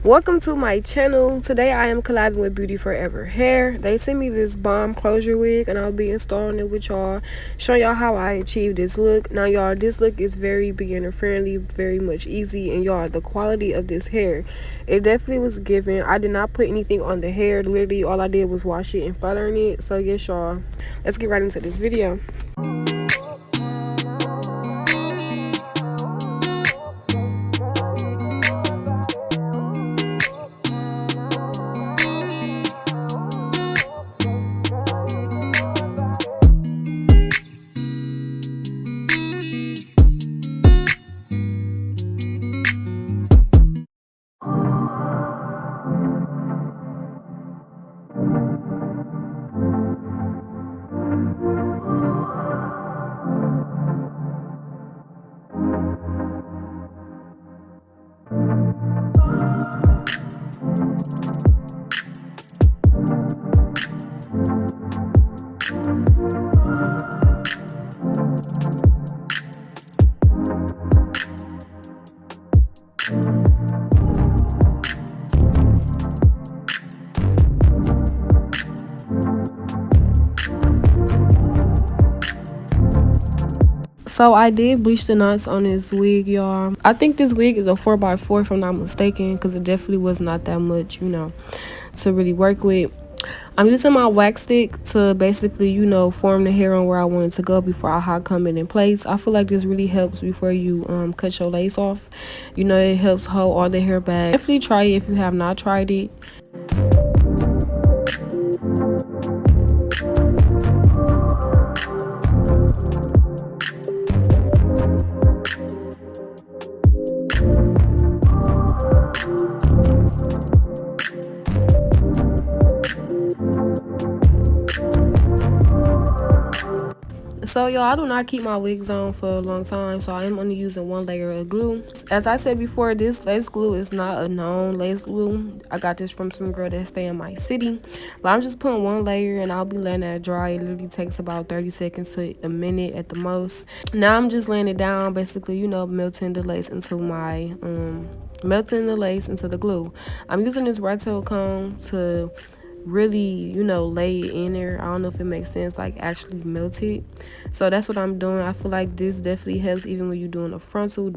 Welcome to my channel. Today I am collabing with Beauty Forever Hair. They sent me this bomb closure wig and I'll be installing it with y'all, showing y'all how I achieved this look. Now y'all, this look is very beginner friendly, very much easy, and y'all, the quality of this hair, it definitely was given. I did not put anything on the hair. Literally all I did was wash it and flat iron it. So yes y'all, let's get right into this video. So I did bleach the knots on this wig, y'all. I think this wig is a 4x4 if I'm not mistaken, because it definitely was not that much, to really work with. I'm using my wax stick to basically, form the hair on where I want it to go before I hot comb it in place. I feel like this really helps before you cut your lace off. It helps hold all the hair back. Definitely try it if you have not tried it. So y'all, I do not keep my wigs on for a long time, so I am only using one layer of glue. As I said before, this lace glue is not a known lace glue. I got this from some girl that stay in my city, but I'm just putting one layer and I'll be letting that dry. It literally takes about 30 seconds to a minute at the most. Now I'm just laying it down, basically, melting the lace into the glue. I'm using this rat tail comb to really lay it in there. I don't know if it makes sense, like actually melt it. So that's what I'm doing. I feel like this definitely helps even when you're doing a frontal.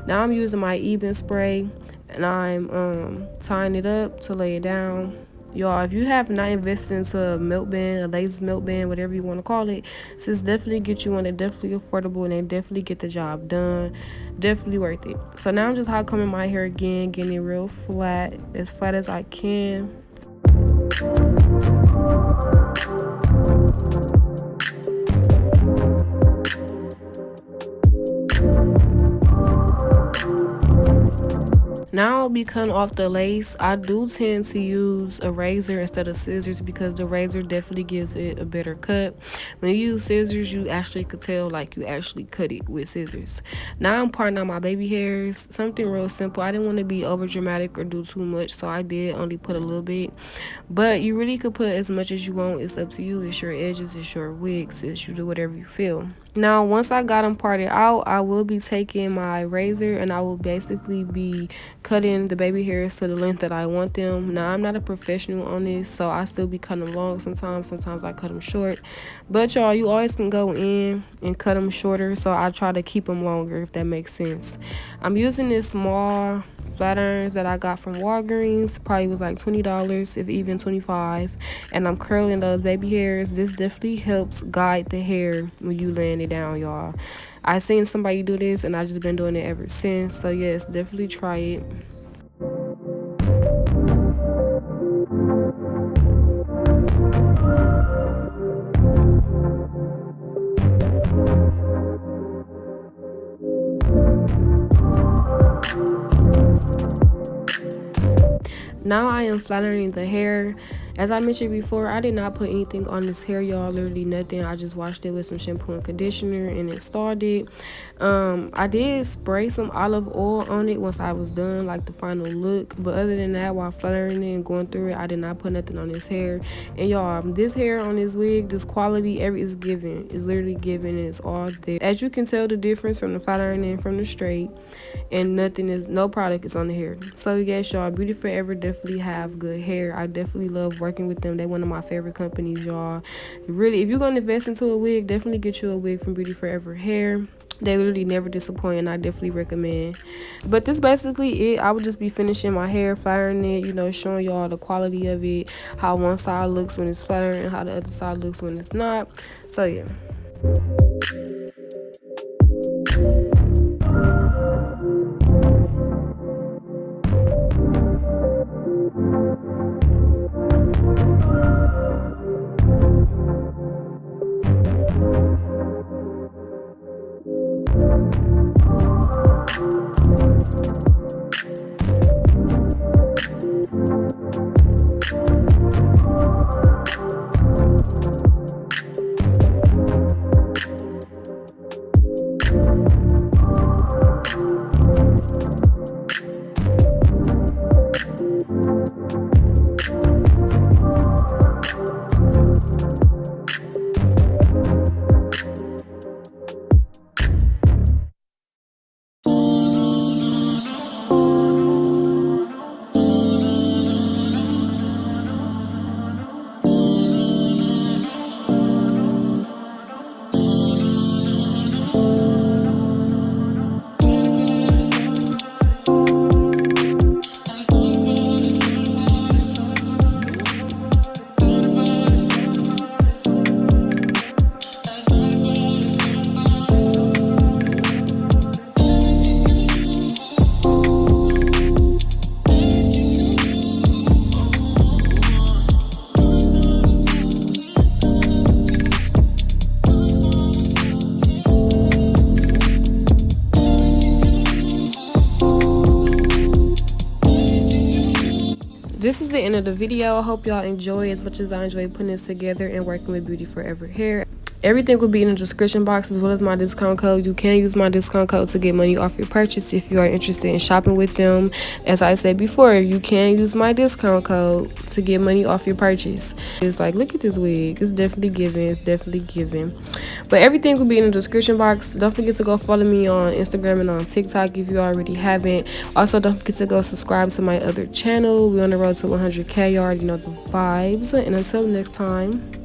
Now I'm using my Eben spray and I'm tying it up to lay it down. Y'all, if you have not invested into a melt band, a lace melt band, whatever you want to call it, sis, definitely get you one. They're definitely affordable and they definitely get the job done. Definitely worth it. So now I'm just hot combing my hair again, getting it real flat as I can. Now I'll be cutting off the lace. I do tend to use a razor instead of scissors because the razor definitely gives it a better cut. When you use scissors, you actually could tell like you actually cut it with scissors. Now I'm parting out my baby hairs. Something real simple. I didn't want to be over dramatic or do too much, so I did only put a little bit. But you really could put as much as you want. It's up to you. It's your edges, it's your wigs, it's you do whatever you feel. Now once I got them parted out, I will be taking my razor and I will basically be cutting the baby hairs to the length that I want them. Now I'm not a professional on this, so I still be cutting them long sometimes I cut them short, but y'all, you always can go in and cut them shorter, so I try to keep them longer, if that makes sense. I'm using this small flat irons that I got from Walgreens. Probably was like $20, if even 25, and I'm curling those baby hairs. This definitely helps guide the hair when you laying it down, y'all. I seen somebody do this and I just been doing it ever since, so yes, definitely try it. Now I am flat ironing the hair, As I mentioned before, I did not put anything on this hair, y'all. Literally nothing. I just washed it with some shampoo and conditioner and installed it. I did spray some olive oil on it once I was done, like the final look. But other than that, while fluttering it and going through it, I did not put nothing on this hair. And y'all, this hair on this wig, this quality, every is given. It's literally given. It's all there. As you can tell the difference from the flat iron and from the straight. And no product is on the hair. So yes, y'all, Beauty Forever definitely have good hair. I definitely love working with them. They're one of my favorite companies, y'all. Really, if you're gonna invest into a wig, definitely get you a wig from Beauty Forever Hair. They literally never disappoint, and I definitely recommend. But this basically it. I would just be finishing my hair, flattering it, you know, showing y'all the quality of it, how one side looks when it's flattering and how the other side looks when it's not. So yeah. This is the end of the video. I hope y'all enjoy as much as I enjoy putting this together and working with Beauty Forever Hair. Everything will be in the description box as well as my discount code. You can use my discount code to get money off your purchase if you are interested in shopping with them. As I said before, you can use my discount code to get money off your purchase. It's like, look at this wig. It's definitely giving. It's definitely giving. But everything will be in the description box. Don't forget to go follow me on Instagram and on TikTok if you already haven't. Also, don't forget to go subscribe to my other channel. We're on the road to 100K. You already know the vibes. And until next time.